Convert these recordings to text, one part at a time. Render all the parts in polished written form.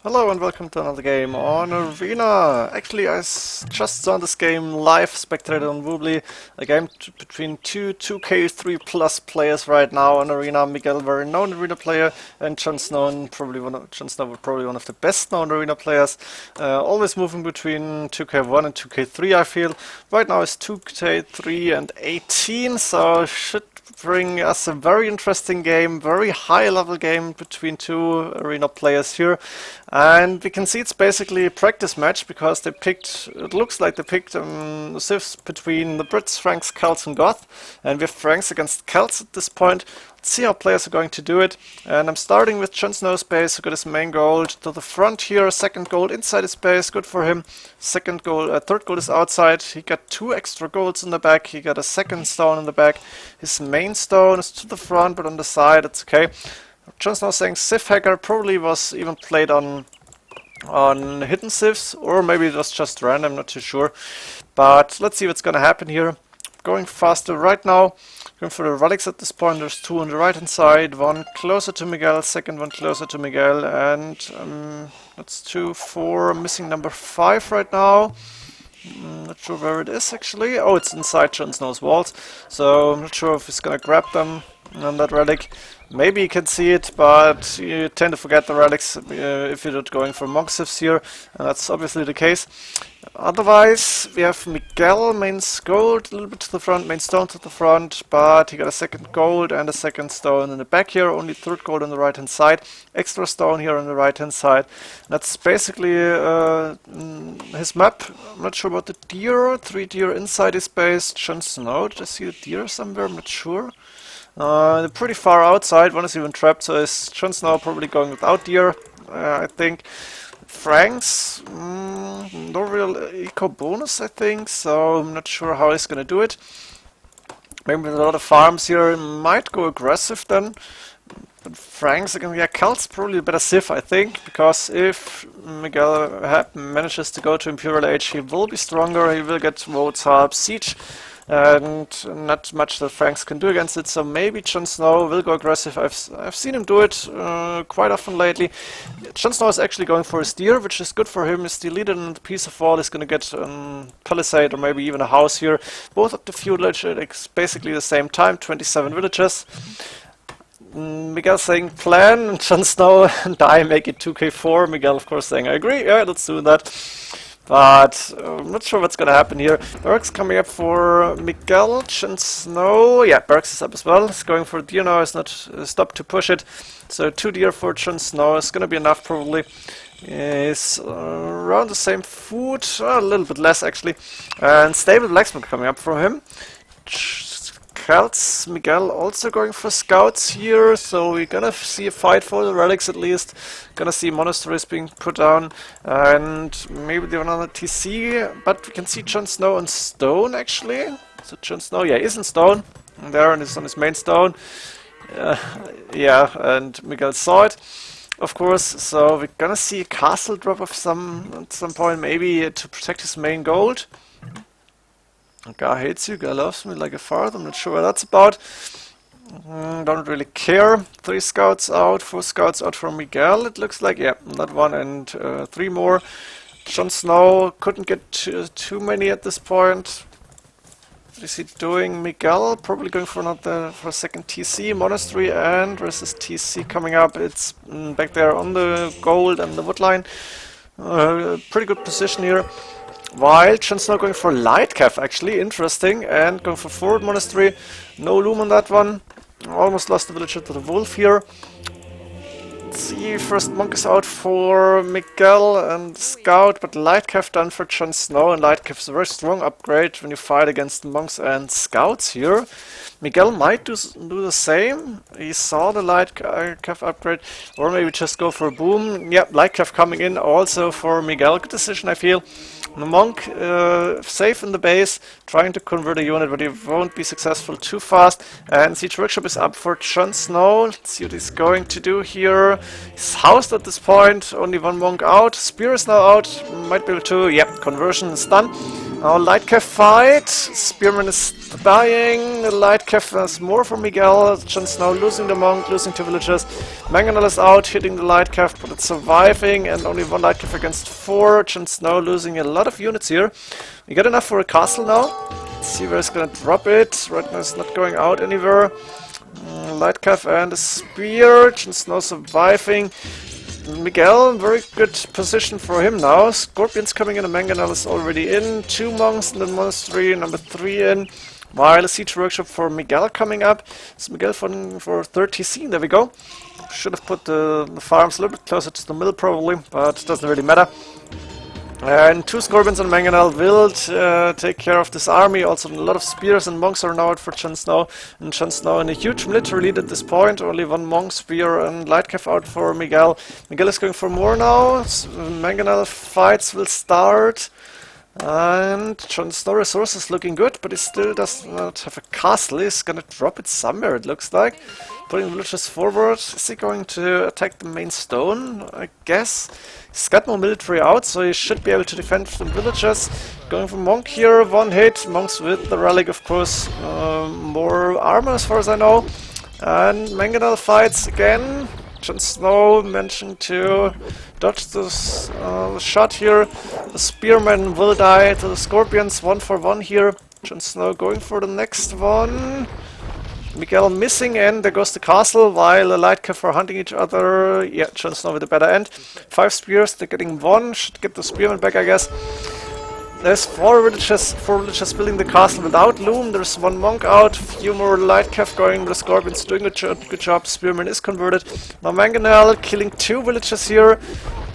Hello and welcome to another game on Arena. Actually, just saw this game live, spectated on Woobly. A game between two 2K3 plus players right now on Arena. Miguel, very known Arena player, and JonSnow, probably one of the best known Arena players. Always moving between 2K1 and 2K3, I feel. Right now it's 2K3 and 18, so should bring us a very interesting game, very high level game between two Arena players here. And we can see it's basically a practice match because it looks like they picked civs between the Brits, Franks, Celts and Goth. And we have Franks against Celts at this point. Let's see how players are going to do it. And I'm starting with JonSnow's base, who got his main gold to the front here. Second gold inside his base, good for him. Third gold is outside. He got 2 extra golds in the back. He got a second stone in the back. His main stone is to the front, but on the side it's okay. JonSnow saying Civ Hacker probably was even played on hidden civs, or maybe it was just random, not too sure. But let's see what's gonna happen here. Going faster right now. Going for the relics at this point. There's 2 on the right hand side, 1 closer to Miguel, second one closer to Miguel, and that's 2, 4, missing number 5 right now. Not sure where it is actually. Oh, it's inside JonSnow's walls, so I'm not sure if he's gonna grab them on that relic. Maybe you can see it, but you tend to forget the relics if you're not going for monk civs here, and that's obviously the case. Otherwise, we have Miguel, main gold, a little bit to the front, main stone to the front, but he got a second gold and a second stone in the back here, only third gold on the right hand side, extra stone here on the right hand side. That's basically his map. I'm not sure about the deer, 3 deer inside his base. JonSnow, did I see a deer somewhere? I'm not sure. They're pretty far outside, one is even trapped, so is JonSnow probably going without deer, I think. Franks, no real eco bonus, I think, so I'm not sure how he's gonna do it. Maybe with a lot of farms here, might go aggressive then. But Franks again, yeah, Celts probably a better civ, I think, because if Miguel manages to go to Imperial Age, he will be stronger, he will get votes, harp, siege, and not much that Franks can do against it, so maybe JonSnow will go aggressive. I've seen him do it quite often lately. JonSnow is actually going for his deer, which is good for him. He's deleted and a piece of wall is going to get palisade or maybe even a house here. Both of the feudalage at basically the same time, 27 villages. Miguel saying plan, and JonSnow and I make it 2K4. Miguel of course saying I agree, yeah, let's do that. But I'm not sure what's gonna happen here. Berg's coming up for Miguel, JonSnow. Yeah, Berg's is up as well. He's going for deer now. He's not stopped to push it. So 2 deer for JonSnow is gonna be enough probably. Is around the same food, a little bit less actually. And stable blacksmith coming up for him. Celts, Miguel also going for scouts here, so we're gonna see a fight for the relics at least. Gonna see monasteries being put down, and maybe they another TC, but we can see JonSnow on stone actually. So JonSnow, yeah, is in stone. And there, and is on his main stone. Yeah, and Miguel saw it, of course, so we're gonna see a castle drop of at some point, maybe to protect his main gold. Guy hates you, guy loves me like a father, I'm not sure what that's about. Don't really care. 3 scouts out, 4 scouts out from Miguel, it looks like. Yeah, that one and 3 more. JonSnow couldn't get too many at this point. What is he doing? Miguel probably going for a second TC monastery, and where's this TC coming up? It's back there on the gold and the woodline. Pretty good position here. While JonSnow going for light cav, actually, interesting, and going for forward monastery. No loom on that one. Almost lost the villager to the wolf here. Let's see, first monk is out for Miguel and scout, but light cav done for JonSnow, and light cav is a very strong upgrade when you fight against monks and scouts here. Miguel might do the same. He saw the light cav upgrade, or maybe just go for a boom. Yep, light cav coming in also for Miguel. Good decision, I feel. The monk safe in the base, trying to convert a unit, but he won't be successful too fast. And Siege Workshop is up for JonSnow. Let's see what he's going to do here. He's housed at this point, only 1 monk out. Spear is now out, might be able to, yep, conversion is done. Now Lightcap fight. Spearman is dying. The Lightcap has more for Miguel. JonSnow losing the monk, losing 2 villagers. Mangonel is out, hitting the Lightcap, but it's surviving, and only 1 Lightcap against 4. JonSnow losing a lot of units here. We got enough for a castle now. Let's see where it's gonna drop it. Right now it's not going out anywhere. Lightcap and a spear. JonSnow surviving. Miguel, very good position for him now. Scorpions coming in, and Mangonel is already in. 2 monks in the monastery, number 3 in. While a siege workshop for Miguel coming up. It's Miguel for 3rd TC, there we go. Should have put the farms a little bit closer to the middle probably, but it doesn't really matter. And 2 Scorpions and Mangonel will take care of this army. Also, a lot of spears and monks are now out for JonSnow. And JonSnow in a huge military lead at this point. Only 1 monk, spear, and Lightcap out for Miguel. Miguel is going for more now. Mangonel fights will start. And JonSnow resources looking good, but he still does not have a castle. He's gonna drop it somewhere, it looks like. Putting villagers forward. Is he going to attack the main stone? I guess. He's got no military out, so he should be able to defend the villagers. Going for monk here, 1 hit. Monks with the relic, of course. More armor as far as I know. And Mangonel fights again. JonSnow mentioned to dodge this shot here. The spearman will die to the scorpions, 1 for 1 here. JonSnow going for the next one. Miguel missing, and there goes the castle, while the Lightcap are hunting each other. Yeah, JonSnow with a better end. 5 spears, they're getting 1. Should get the spearman back, I guess. There's 4 villagers building the castle without loom. There's 1 monk out, few more Lightcap going. The scorpions doing a good job. Spearman is converted. Now Mangonel killing 2 villagers here.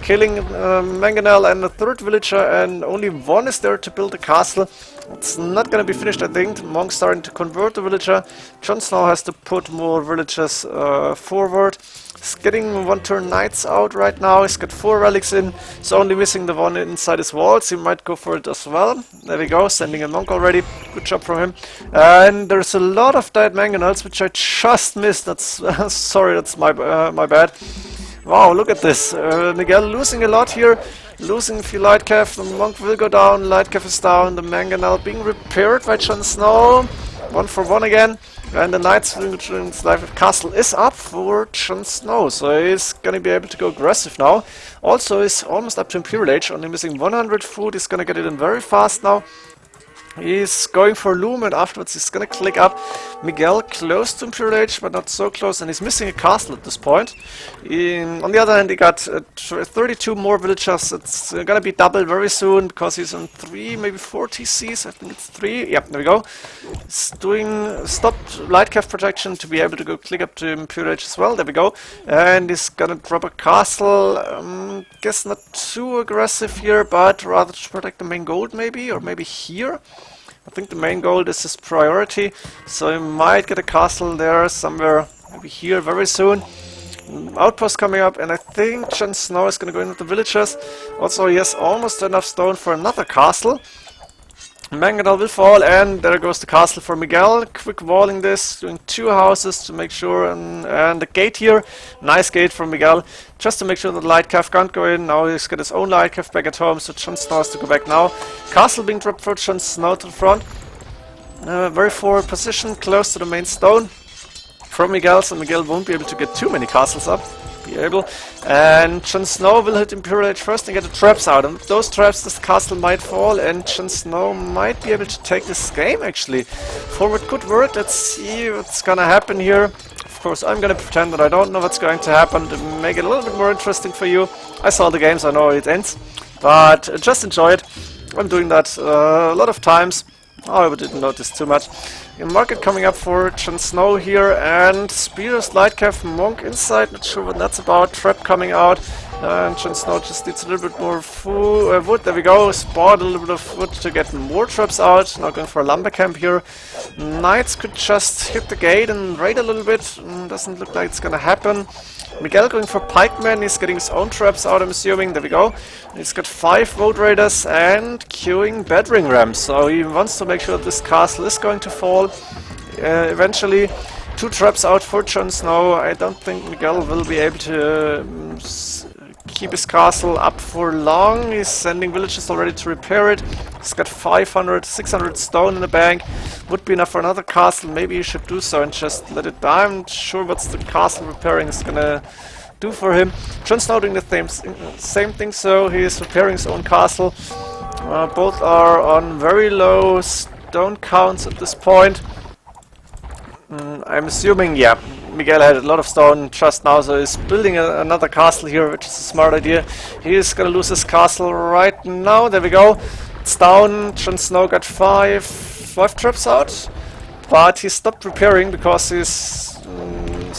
Killing Mangonel and a 3rd villager, and only 1 is there to build the castle. It's not gonna be finished, I think. Monk's starting to convert the villager. JonSnow has to put more villagers forward. He's getting 1 turn knights out right now. He's got 4 relics in. He's only missing the one inside his walls. He might go for it as well. There we go, sending a monk already. Good job from him. And there's a lot of dead Mangonels, which I just missed. That's sorry, that's my bad. Wow, look at this. Miguel losing a lot here. Losing a few Lightcap. The monk will go down. Lightcap is down. The Mangonel being repaired by JonSnow. 1 for 1 again. And the Knight's castle is up for JonSnow. So he's gonna be able to go aggressive now. Also, he's almost up to Imperial Age. Only missing 100 food. He's gonna get it in very fast now. He's going for loom, and afterwards he's gonna click up. Miguel close to Imperial Age, but not so close, and he's missing a castle at this point. On the other hand, he got 32 more villagers. It's gonna be double very soon, because he's on 3, maybe 4 TCs. I think it's 3. Yep, there we go. He's doing stopped Lightcap protection to be able to go click up to Imperial Age as well. There we go. And he's gonna drop a castle. Guess not too aggressive here, but rather to protect the main gold maybe, or maybe here. I think the main gold is his priority, so he might get a castle there somewhere, maybe here very soon. Outpost coming up, and I think JonSnow is going to go in with the villagers. Also, he has almost enough stone for another castle. Mangonel will fall, and there goes the castle for Miguel. Quick walling this, doing 2 houses to make sure, and the gate here. Nice gate from Miguel, just to make sure that the Lightcap can't go in. Now he's got his own Lightcap back at home, so JonSnow has to go back now. Castle being dropped for JonSnow to the front. Very forward position, close to the main stone from Miguel, so Miguel won't be able to get too many castles up. Be able, and JonSnow will hit Imperial Age first and get the traps out, and with those traps this castle might fall, and JonSnow might be able to take this game actually. Forward good work. Let's see what's gonna happen here. Of course I'm gonna pretend that I don't know what's going to happen to make it a little bit more interesting for you. I saw the game, so I know how it ends, but just enjoy it. I'm doing that a lot of times. Oh, I didn't notice too much. Market coming up for JonSnow here, and Spears, Lightcap, Monk inside, not sure what that's about. Trap coming out, and JonSnow just needs a little bit more wood. There we go, spawned a little bit of wood to get more traps out. Now going for a lumber camp here. Knights could just hit the gate and raid a little bit. Doesn't look like it's gonna happen. Miguel going for pikemen, he's getting his own traps out, I'm assuming. There we go. He's got 5 road raiders and queuing battering rams, so he wants to make sure that this castle is going to fall eventually. 2 traps out for JonSnow. I don't think Miguel will be able to keep his castle up for long. He's sending villagers already to repair it. He's got 500, 600 stone in the bank. Would be enough for another castle. Maybe he should do so and just let it die. I'm not sure what's the castle repairing is gonna do for him. JonSnow doing the same thing, so he is repairing his own castle. Both are on very low stone counts at this point. I'm assuming, yeah, Miguel had a lot of stone just now, so he's building another castle here, which is a smart idea. He is gonna lose his castle right now. There we go. It's down. JonSnow got five traps out, but he stopped repairing because he's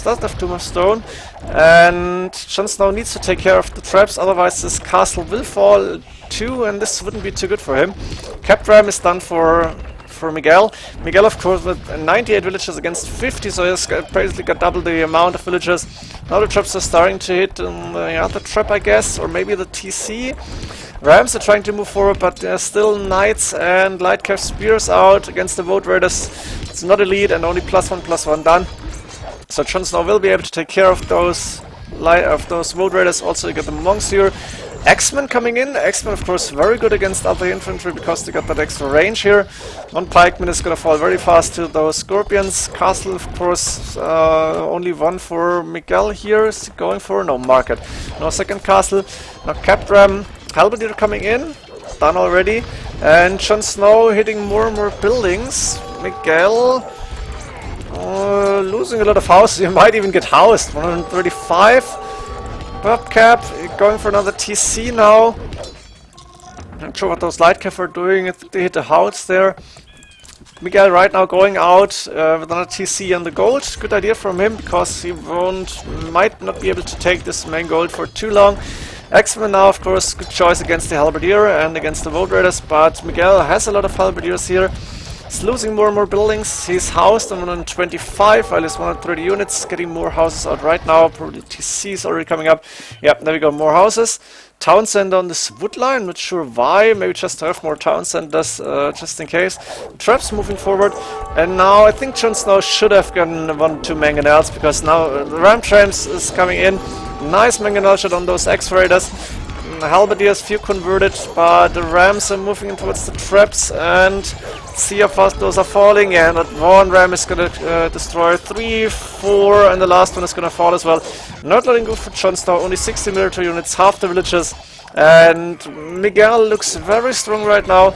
doesn't have too much stone, and JonSnow needs to take care of the traps, otherwise this castle will fall too, and this wouldn't be too good for him. Cap Ram is done for Miguel. Miguel, of course, with 98 villagers against 50, so he's basically got double the amount of villagers. Now the traps are starting to hit the other trap, I guess, or maybe the TC. Rams are trying to move forward, but there's still knights and light cav spears out against the Vote Raiders. It's not elite and only +1/+1 done. So JonSnow will be able to take care of those Vote Raiders. Also, you get the monks here. X-Men coming in. X-Men, of course, very good against other infantry because they got that extra range here. One pikeman is gonna fall very fast to those scorpions. Castle, of course, only one for Miguel here. Is he going for? No, market. No second castle. Now Capram, Halberdier coming in. Done already. And JonSnow hitting more and more buildings. Miguel losing a lot of houses. You might even get housed. 135. Bobcap going for another TC now. Not sure what those light cav are doing. If they hit the house there. Miguel right now going out with another TC on the gold. Good idea from him because he might not be able to take this main gold for too long. X-Men now, of course, good choice against the Halberdier and against the Vote Raiders, but Miguel has a lot of Halberdiers here. He's losing more and more buildings. He's housed on 125, while he's 130 units, getting more houses out right now. Probably TC is already coming up. Yep, there we go, more houses. Town center on this wood line, not sure why. Maybe just to have more town centers, just in case. Traps moving forward. And now I think JonSnow should have gotten 1-2 mangonels, because now the ram trains is coming in. Nice mangonel shot on those X-Raiders. Halberdiers, few converted, but the rams are moving in towards the traps, and see how fast those are falling. Yeah, that one ram is gonna destroy 3, 4, and the last one is gonna fall as well. Not letting go for JonSnow, only 60 military units, half the villages, and Miguel looks very strong right now.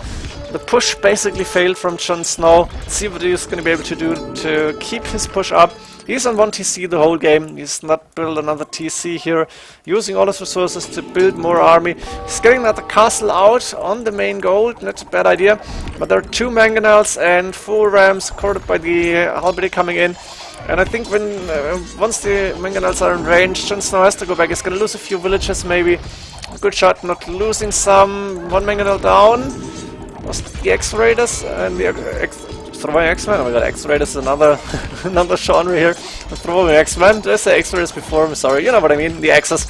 The push basically failed from JonSnow. See what he's gonna be able to do to keep his push up. He's on 1 TC the whole game. He's not built another TC here. Using all his resources to build more army. He's getting another castle out on the main gold. Not a bad idea. But there are 2 mangonels and 4 rams courted by the Halberdier coming in. And I think once the mangonels are in range, JonSnow has to go back. He's gonna lose a few villages maybe. Good shot, not losing some. 1 mangonel down. Was the X-Raiders and the throwing X-Men? Oh my god, X-Raiders is another another genre here. Throwing X-Men. Did I say X-Raiders before? I'm sorry, you know what I mean, the X's.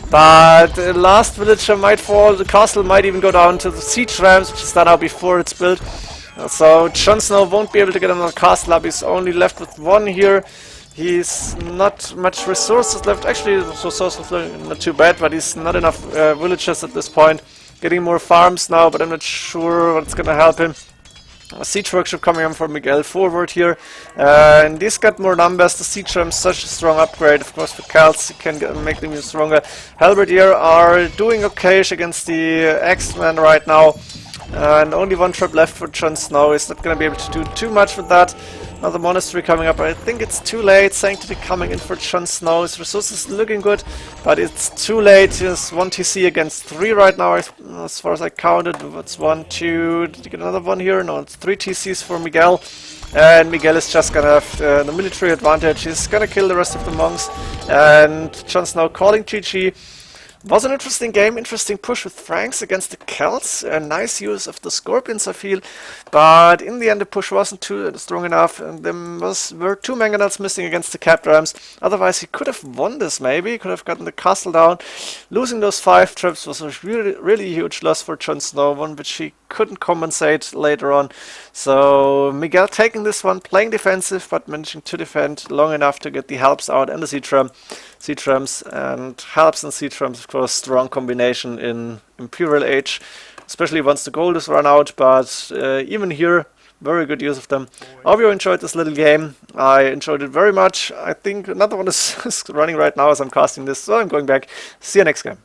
But the last villager might fall, the castle might even go down to the siege rams, which is done out before it's built. So JonSnow won't be able to get another castle up. He's only left with 1 here. He's not much resources left. Actually, the resources are not too bad, but he's not enough villagers at this point. Getting more farms now, but I'm not sure what's gonna help him. A siege workshop coming on for Miguel forward here, and this got more numbers. The siege ram is such a strong upgrade. Of course, for Celts, you can make them even stronger. Halberdier are doing okay against the X-Men right now, and only 1 trap left for JonSnow. He's not going to be able to do too much with that. Another monastery coming up. I think it's too late. Sanctity coming in for JonSnow. His resources looking good, but it's too late. He's 1 TC against 3 right now, as far as I counted. What's 1, 2? Did you get another one here? No, it's 3 TCs for Miguel. And Miguel is just gonna have the military advantage. He's gonna kill the rest of the monks. And JonSnow calling GG. Was an interesting game, interesting push with Franks against the Celts, a nice use of the Scorpions I feel, but in the end the push wasn't too strong enough, and there were 2 mangonels missing against the Cap Rams. Otherwise he could have won this maybe, could have gotten the castle down. Losing those 5 traps was a really huge loss for JonSnow, one which he couldn't compensate later on. So Miguel taking this one, playing defensive but managing to defend long enough to get the helps out and the siege ram. siege ramps, and helps and siege ramps, of course, strong combination in Imperial Age, especially once the gold is run out, but even here, very good use of them. I hope you enjoyed this little game. I enjoyed it very much. I think another one is running right now as I'm casting this, so I'm going back. See you next game.